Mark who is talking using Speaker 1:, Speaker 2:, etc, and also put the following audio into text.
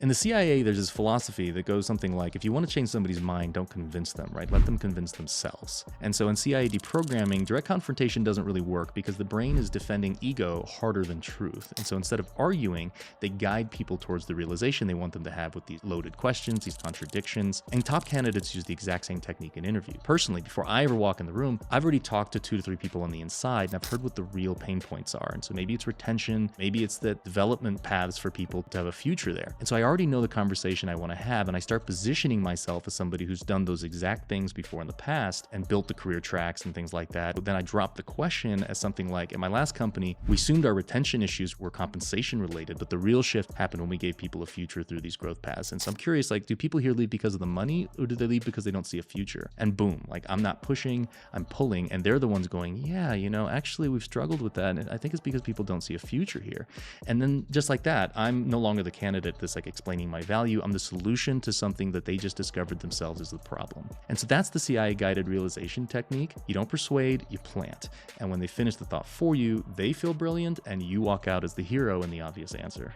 Speaker 1: In the CIA, there's this philosophy that goes something like, if you want to change somebody's mind, don't convince them, right? Let them convince themselves. And so in CIA deprogramming, direct confrontation doesn't really work because the brain is defending ego harder than truth. And so instead of arguing, they guide people towards the realization they want them to have with these loaded questions, these contradictions. And top candidates use the exact same technique in interview. Personally, before I ever walk in the room, I've already talked to 2 to 3 people on the inside, and I've heard what the real pain points are. And so maybe it's retention, maybe it's the development paths for people to have a future there. And so I already know the conversation I want to have, and I start positioning myself as somebody who's done those exact things before in the past and built the career tracks and things like that. But then I drop the question as something like, in my last company, we assumed our retention issues were compensation related, but the real shift happened when we gave people a future through these growth paths. And so I'm curious, like, do people here leave because of the money, or do they leave because they don't see a future? And boom, like, I'm not pushing, I'm pulling, and they're the ones going, yeah, actually we've struggled with that, and I think it's because people don't see a future here. And then just like that, I'm no longer the candidate that's like explaining my value. I'm the solution to something that they just discovered themselves is the problem. And so that's the CIA guided realization technique. You don't persuade, you plant. And when they finish the thought for you, they feel brilliant, and you walk out as the hero and the obvious answer.